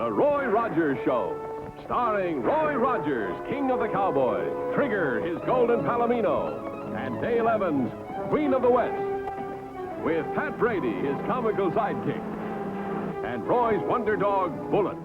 The Roy Rogers Show, starring Roy Rogers, King of the Cowboys, Trigger, his golden palomino, and Dale Evans, Queen of the West, with Pat Brady, his comical sidekick, and Roy's wonder dog, Bullet.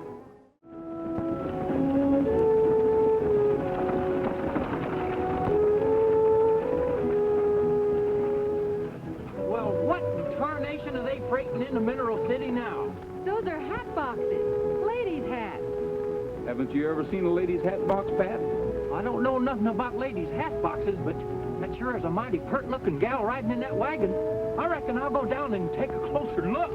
Well, what in tarnation are they freighting into Mineral City now? Those are hat boxes. Ladies' hats. Haven't you ever seen a lady's hat box, Pat? I don't know nothing about ladies' hat boxes, but that sure is a mighty pert-looking gal riding in that wagon. I reckon I'll go down and take a closer look.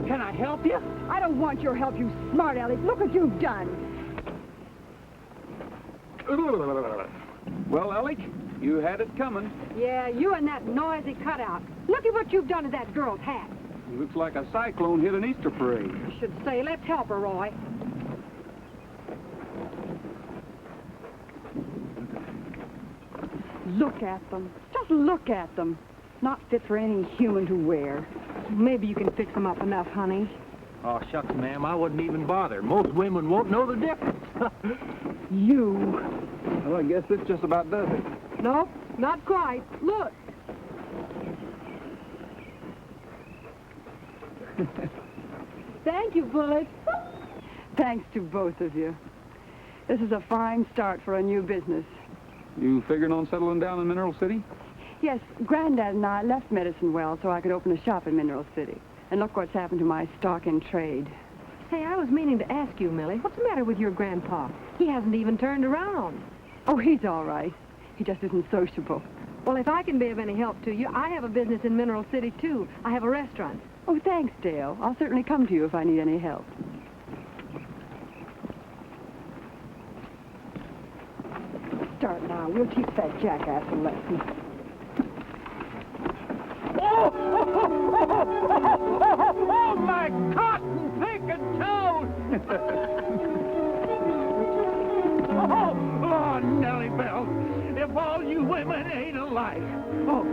Can I help you? I don't want your help, you smart aleck. Look what you've done. Well, Alec, you had it coming. Yeah, you and that noisy cutout. Look at what you've done to that girl's hat. Looks like a cyclone hit an Easter parade. I should say, let's help her, Roy. Look at them. Just look at them. Not fit for any human to wear. Maybe you can fix them up enough, honey. Oh, shucks, ma'am, I wouldn't even bother. Most women won't know the difference. You. Well, I guess this just about does it. Nope, not quite. Look. Thank you, Bullet. Thanks to both of you. This is a fine start for a new business. You figuring on settling down in Mineral City? Yes, Granddad and I left Medicine Well so I could open a shop in Mineral City. And look what's happened to my stock in trade. Hey, I was meaning to ask you, Millie, what's the matter with your grandpa? He hasn't even turned around. Oh, he's all right. He just isn't sociable. Well, if I can be of any help to you, I have a business in Mineral City, too. I have a restaurant. Oh, thanks, Dale. I'll certainly come to you if I need any help. Start now. We'll teach that jackass a lesson. Oh, my cotton picking toes! Oh, Nellie Bells, if all you women ain't alike. Oh.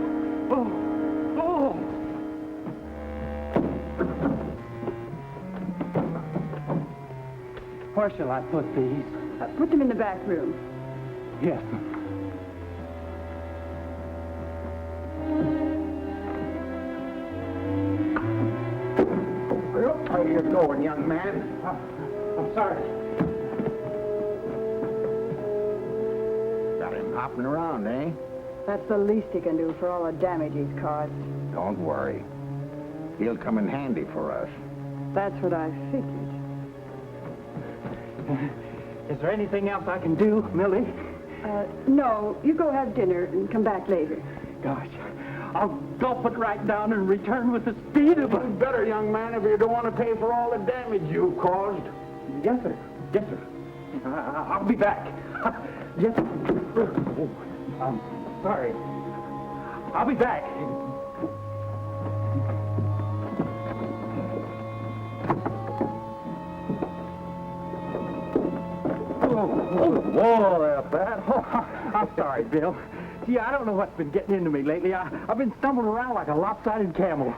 Where shall I put these? Put them in the back room. Yes. Where you going, young man? I'm sorry. Got him hopping around, eh? That's the least he can do for all the damage he's caused. Don't worry. He'll come in handy for us. That's what I figured. Is there anything else I can do, Millie? No. You go have dinner and come back later. Gosh, I'll gulp it right down and return with the speed of a... Better, young man, if you don't want to pay for all the damage you've caused. Yes, sir. Yes, sir. I'll be back. Yes, sir. Oh, I'm sorry. I'll be back. Whoa there, Pat. Oh, I'm sorry, Bill. Yeah, I don't know what's been getting into me lately. I've been stumbling around like a lopsided camel.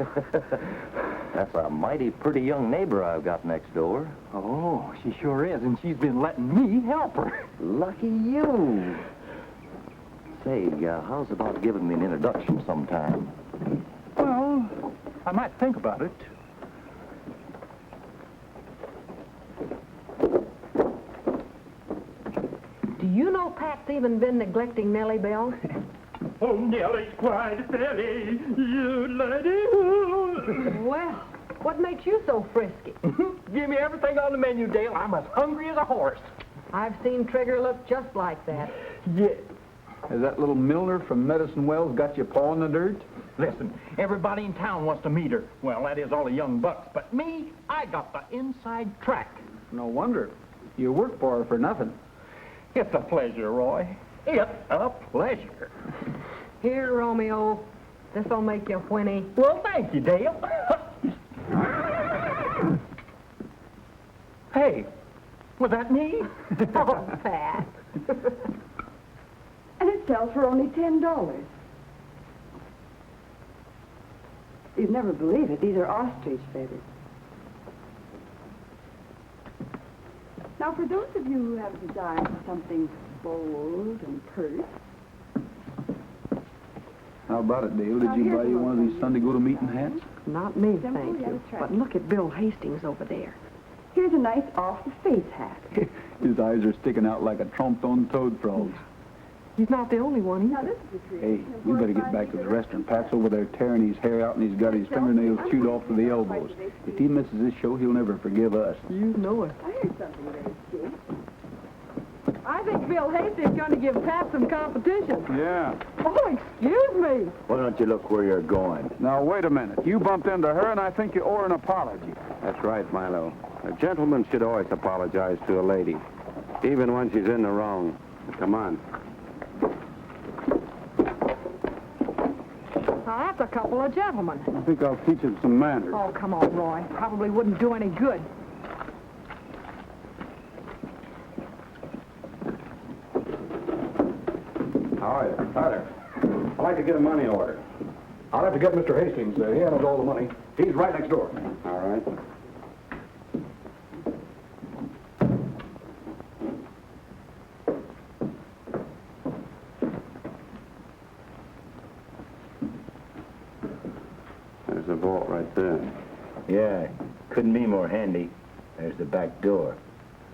That's a mighty pretty young neighbor I've got next door. Oh, she sure is, and she's been letting me help her. Lucky you. Say, how's about giving me an introduction sometime? Well, I might think about it. Do you know Pat's even been neglecting Nellie Bell? Oh, Nellie's quite silly, you lady. Well, what makes you so frisky? Give me everything on the menu, Dale. I'm as hungry as a horse. I've seen Trigger look just like that. Yeah. Has that little Millner from Medicine Wells got you pawing the dirt? Listen, everybody in town wants to meet her. Well, that is all the young bucks. But me, I got the inside track. No wonder. You work for her for nothing. It's a pleasure, Roy. It's a pleasure. Here, Romeo. This'll make you whinny. Well, thank you, Dale. Hey, was that me? Oh, Pat. And it sells for only $10. You'd never believe it. These are ostrich feathers. Now, for those of you who have a desire for something bold and pert, How about it, Dale? Did you buy you one of these Sunday go-to-meeting hats? Not me, Simple, thank yet you. attractive. But look at Bill Hastings over there. here's a nice off-the-face hat. His eyes are sticking out like a tromped-on toad frog's. He's not the only one Now, either. this is a treat. Hey, we better get back to the restaurant. Pat's over there tearing his hair out, and he's got his fingernails chewed off to the elbows. If he misses this show, he'll never forgive us. You know it. I heard something very cheap. I think Bill Hastings is going to give Pat some competition. Yeah. Oh, excuse me. Why don't you look where you're going? Now, wait a minute. You bumped into her, and I think you owe her an apology. That's right, Milo. A gentleman should always apologize to a lady, even when she's in the wrong. Come on. Now, that's a couple of gentlemen. I think I'll teach him some manners. Oh, come on, Roy. Probably wouldn't do any good. How are you? Hi there. I'd like to get a money order. I'll have to get Mr. Hastings. He handles all the money. He's right next door. All right. There's the vault right there. Yeah, couldn't be more handy. There's the back door.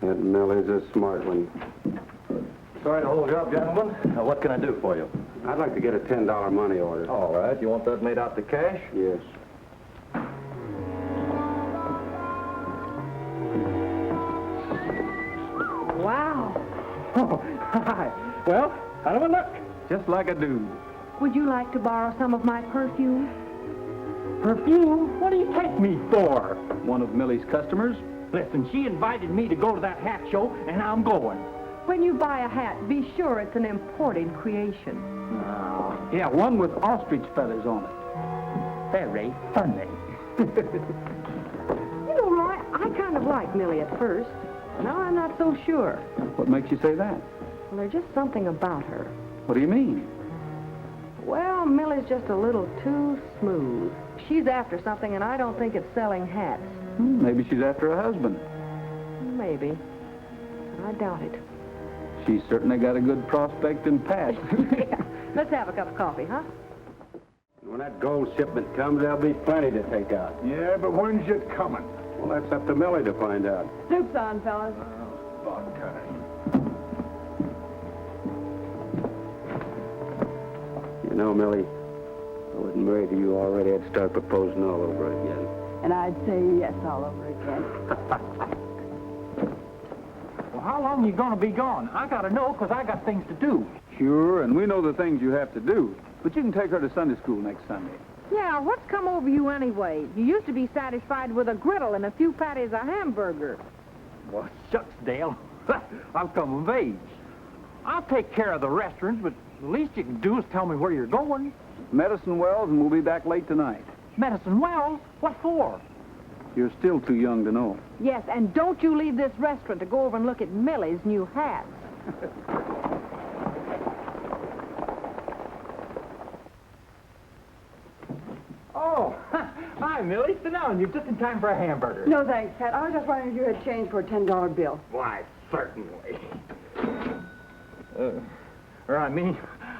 That Millie's a smart one. Sorry to hold you up, gentlemen. Now, what can I do for you? I'd like to get a $10 money order. All right. You want that made out to cash? Yes. Wow. Oh, hi. Well, how do I look? Just like a dude. Would you like to borrow some of my perfume? Perfume? What do you take me for? One of Millie's customers. Listen, she invited me to go to that hat show, and I'm going. When you buy a hat, be sure it's an imported creation. Yeah, one with ostrich feathers on it. Very funny. You know, Roy, I kind of liked Millie at first. Now I'm not so sure. What makes you say that? Well, there's just something about her. What do you mean? Well, Millie's just a little too smooth. She's after something, and I don't think it's selling hats. Maybe she's after a husband. Maybe. I doubt it. She's certainly got a good prospect in Pat. Yeah. Let's have a cup of coffee, huh? When that gold shipment comes, there'll be plenty to take out. Yeah, but when's it coming? Well, that's up to Millie to find out. Soup's on, fellas. About time. You know, Millie, I was married to you already. I'd start proposing all over again. And I'd say yes all over again. Well, how long you gonna be gone? I gotta know, 'cause I got things to do. Sure, and we know the things you have to do. But you can take her to Sunday school next Sunday. Yeah, what's come over you anyway? You used to be satisfied with a griddle and a few patties of hamburger. Well, shucks, Dale. I've come of age. I'll take care of the restaurants, but the least you can do is tell me where you're going. Medicine Wells, and we'll be back late tonight. Medicine Wells? What for? You're still too young to know. Yes, and don't you leave this restaurant to go over and look at Millie's new hats. Oh, hi, Millie. Sit down. You're just in time for a hamburger. No, thanks, Pat. I was just wondering if you had change for a $10 bill. Why, certainly.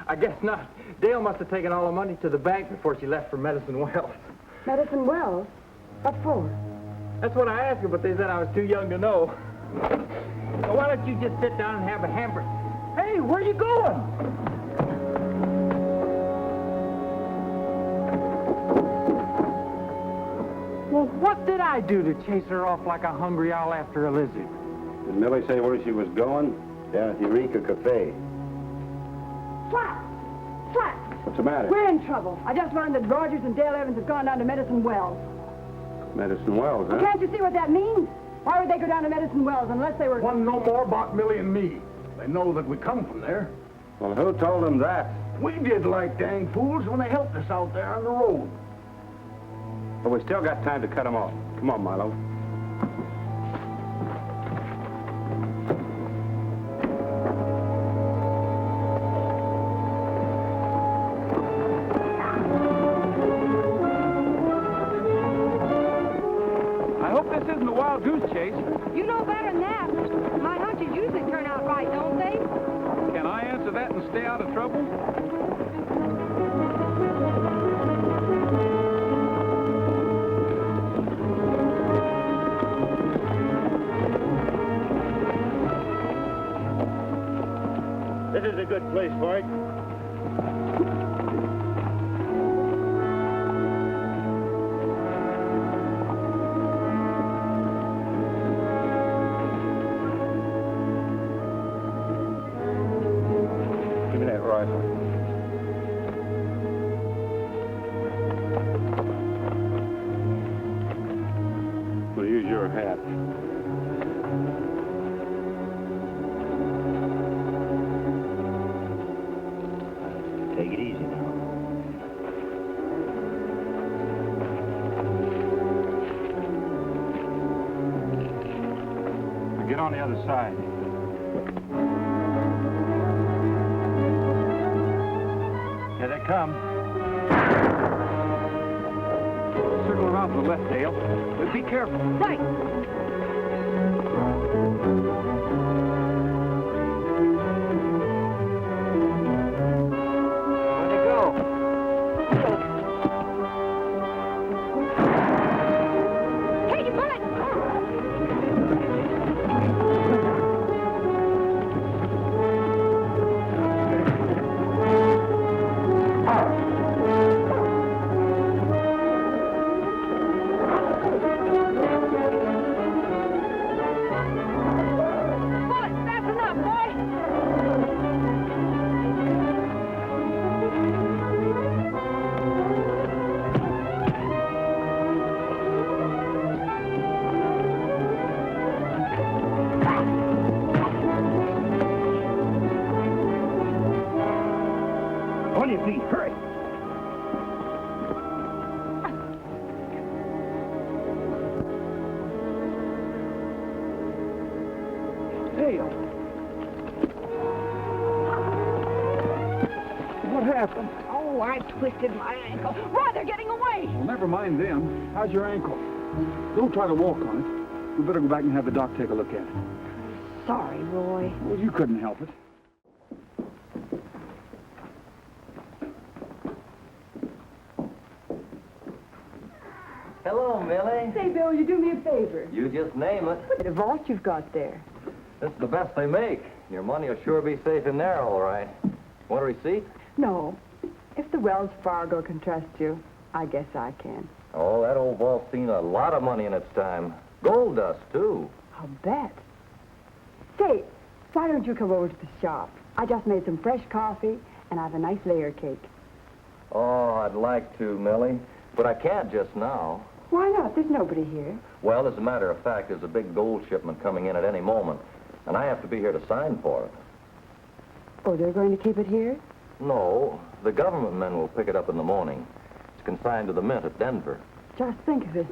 I guess not. Dale must have taken all the money to the bank before she left for Medicine Wells. Medicine Wells? What for? That's what I asked her, but they said I was too young to know. So why don't you just sit down and have a hamburger? Hey, where are you going? Well, what did I do to chase her off like a hungry owl after a lizard? Did Millie say where she was going? Down at the Eureka Cafe. What? What? What's the matter? We're in trouble. I just learned that Rogers and Dale Evans have gone down to Medicine Wells. Medicine Wells, huh? Can't you see what that means? Why would they go down to Medicine Wells unless they were... Want to know more about Millie and me? They know that we come from there. Well, who told them that? We did like dang fools when they helped us out there on the road. But we still got time to cut them off. Come on, Milo. I hope this isn't a wild goose chase. You know better than that. My hunches usually turn out right, don't they? Can I answer that and stay out of trouble? This is a good place for it. Give me that rifle. We'll use your hat. Take it easy now. Now get on the other side. Here they come. Circle around to the left, Dale. But be careful. Right. Where'd they go? Take your bullet! Bullet, that's enough, boy! On your feet, hurry. Dale. What happened? Oh, I twisted my ankle. Roy, they're getting away. Well, never mind them. How's your ankle? Don't try to walk on it. We better go back and have the doc take a look at it. Sorry, Roy. Well, you couldn't help it. Hello, Millie. Say, Bill, you do me a favor. You just name it. The vault you've got there. This is the best they make. Your money will sure be safe in there, all right. Want a receipt? No. If the Wells Fargo can trust you, I guess I can. Oh, that old vault's seen a lot of money in its time. Gold dust, too. I'll bet. Say, why don't you come over to the shop? I just made some fresh coffee, and I have a nice layer cake. Oh, I'd like to, Millie, but I can't just now. Why not? There's nobody here. Well, as a matter of fact, there's a big gold shipment coming in at any moment, and I have to be here to sign for it. Oh, they're going to keep it here? No, the government men will pick it up in the morning. It's consigned to the mint at Denver. Just think of it.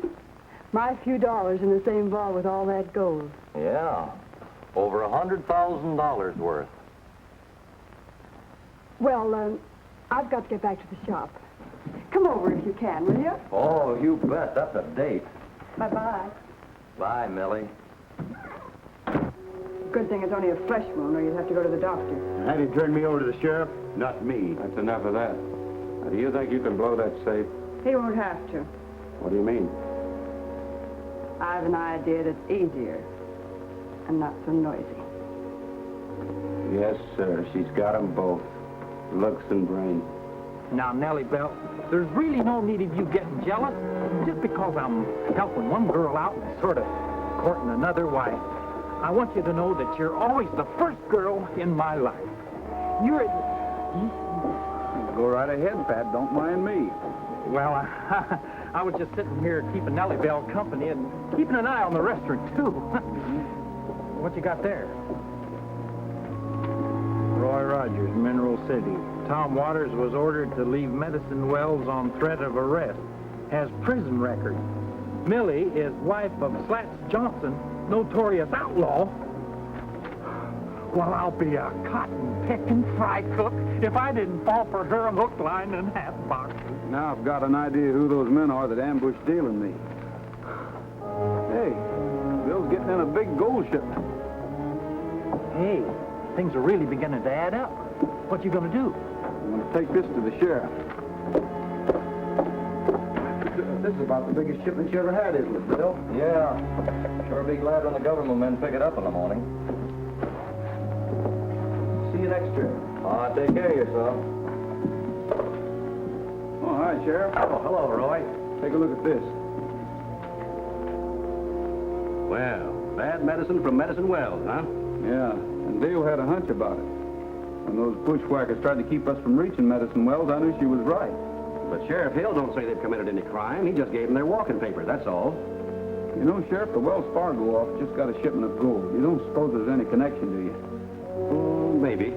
My few dollars in the same vault with all that gold. Yeah, over $100,000 worth. Well, I've got to get back to the shop. Come over if you can, will you? Oh, you bet. That's a date. Bye-bye. Bye, Millie. Good thing it's only a flesh wound, or you'd have to go to the doctor. Had he turned me over to the sheriff? Not me. That's enough of that. Now, do you think you can blow that safe? He won't have to. What do you mean? I have an idea that's easier and not so noisy. Yes, sir. She's got 'em both. Looks and brains. Now, Nellie Bell, there's really no need of you getting jealous. Just because I'm helping one girl out and sort of courting another, why, I want you to know that you're always the first girl in my life. You're... Go right ahead, Pat. Don't mind me. Well, I was just sitting here keeping Nellie Bell company and keeping an eye on the restaurant, too. What you got there? Roy Rogers, Mineral City. Tom Waters was ordered to leave Medicine Wells on threat of arrest. Has prison record. Millie is wife of Slats Johnson, notorious outlaw. Well, I'll be a cotton-picking fry cook if I didn't fall for her hook, line, and hat box. Now I've got an idea who those men are that ambushed Dale and me. Hey, Bill's getting in a big gold shipment. Hey, things are really beginning to add up. What you gonna do? I'm going to take this to the sheriff. This is about the biggest shipment you ever had, isn't it, Bill? Yeah. Sure be glad when the government men pick it up in the morning. See you next trip. Take care of yourself. Oh, hi, Sheriff. Oh, hello, Roy. Take a look at this. Well, bad medicine from Medicine Wells, huh? Yeah, and Dale had a hunch about it. When those bushwhackers tried to keep us from reaching Medicine Wells, I knew she was right. But Sheriff Hill don't say they've committed any crime. He just gave them their walking papers, that's all. You know, Sheriff, the Wells Fargo office just got a shipment of gold. You don't suppose there's any connection, do you? Oh, maybe.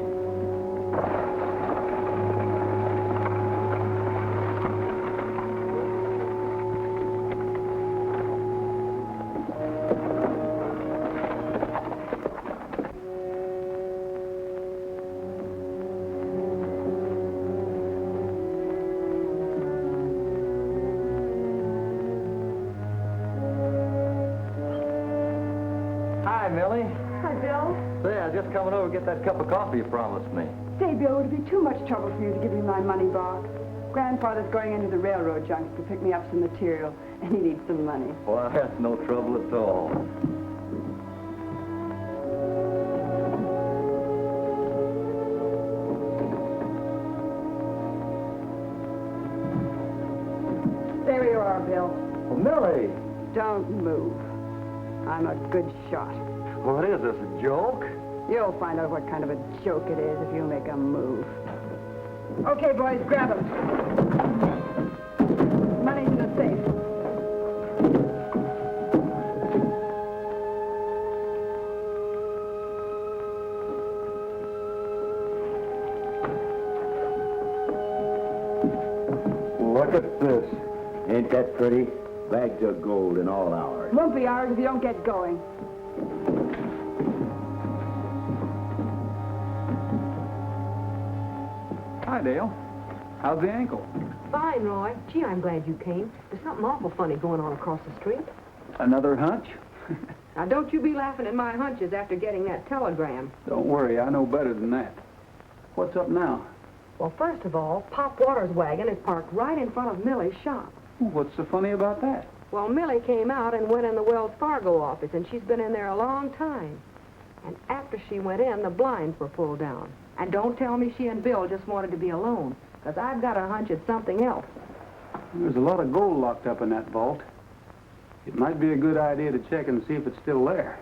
Hi, Millie. Hi, Bill. Say, I was just coming over to get that cup of coffee you promised me. Say, Bill, would it be too much trouble for you to give me my money box? Grandfather's going into the railroad junction to pick me up some material, and he needs some money. Well, that's no trouble at all. There you are, Bill. Well, Millie! Don't move. I'm a good shot. What is this, a joke? You'll find out what kind of a joke it is if you make a move. Okay, boys, grab them. Money's in the safe. Look at this. Ain't that pretty? Bags of gold in all ours. Won't be ours if you don't get going. Hi, Dale. How's the ankle? Fine, Roy. Gee, I'm glad you came. There's something awful funny going on across the street. Another hunch? Now, don't you be laughing at my hunches after getting that telegram. Don't worry, I know better than that. What's up now? Well, first of all, Pop Waters' wagon is parked right in front of Millie's shop. What's so funny about that? Well, Millie came out and went in the Wells Fargo office, and she's been in there a long time. And after she went in, the blinds were pulled down. And don't tell me she and Bill just wanted to be alone, because I've got a hunch it's something else. There's a lot of gold locked up in that vault. It might be a good idea to check and see if it's still there.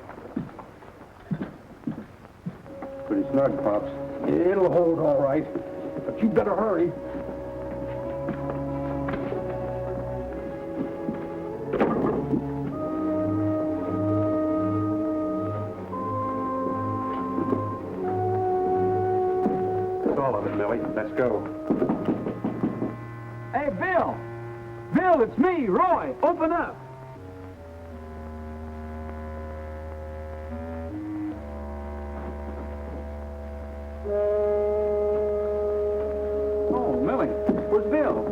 Pretty snug, Pops. It'll hold all right. But you better hurry. That's all of it, Millie. Let's go. Hey, Bill! Bill, it's me, Roy. Open up. Oh, Millie, where's Bill?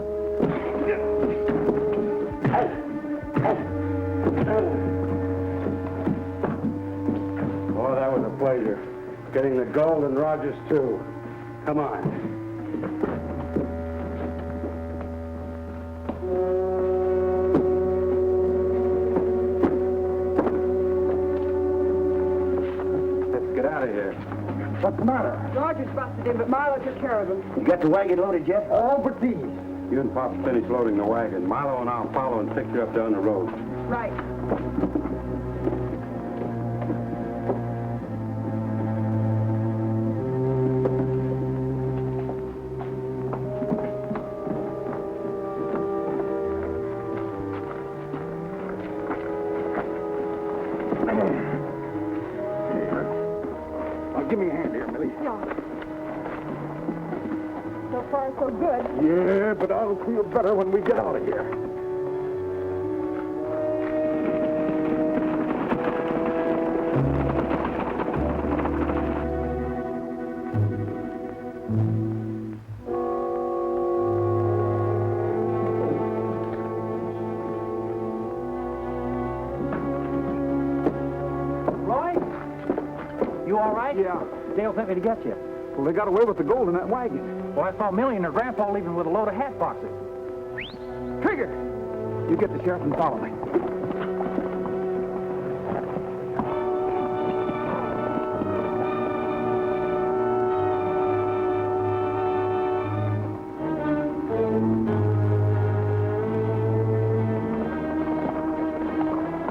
pleasure. Getting the gold and Rogers, too. Come on. Let's get out of here. What's the matter? Rogers busted in, but Milo took care of him. You got the wagon loaded yet? All but these. You and Pop finish loading the wagon. Milo and I'll follow and pick you up down the road. Right. Give me a hand here, Millie. Yeah. So far, so good. Yeah, but I'll feel better when we get out of here. Roy? You all right? Yeah. Dale sent me to get you. Well, they got away with the gold in that wagon. Well, I saw Millie and her grandpa leaving with a load of hat boxes. Trigger! You get the sheriff and follow me.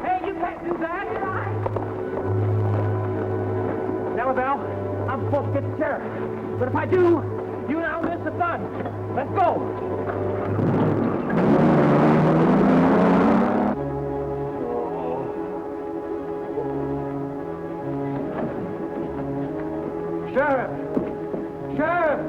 Hey, you can't do that! Now, Val, I'm supposed to get the sheriff. But if I do, you and I'll miss the fun. Let's go! Sheriff! Sheriff!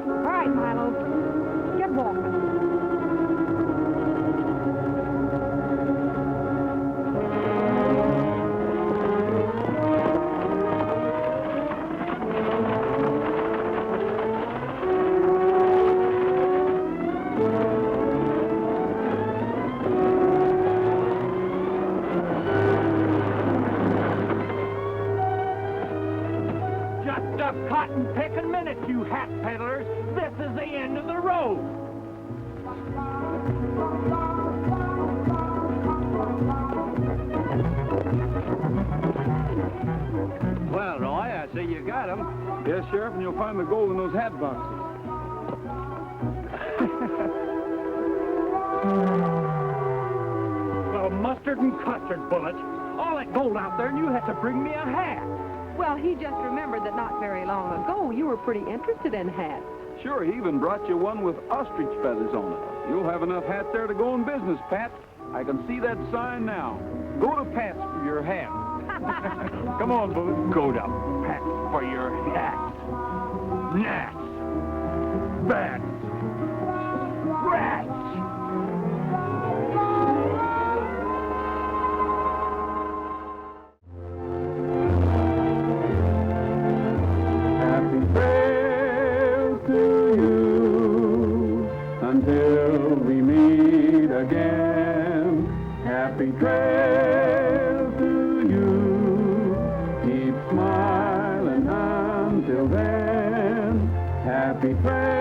All right, Milo. Get walking. Just a cotton-picking minute, you hat peddlers. This is the end of the road. Well, Roy, I see you got him. Yes, Sheriff, and you'll find the gold in those hat boxes. Well, mustard and custard bullets. All that gold out there, and you had to bring me a hat. Well, he just remembered that not very long ago you were pretty interested in hats. Sure, he even brought you one with ostrich feathers on it. You'll have enough hats there to go in business, Pat. I can see that sign now. Go to Pat's for your hat. Come on, Booth. Go to Pat for your hat. Gnats. Bats. Rats. Happy trails to you. again. Happy trails to you. Keep smiling until then. Happy trails.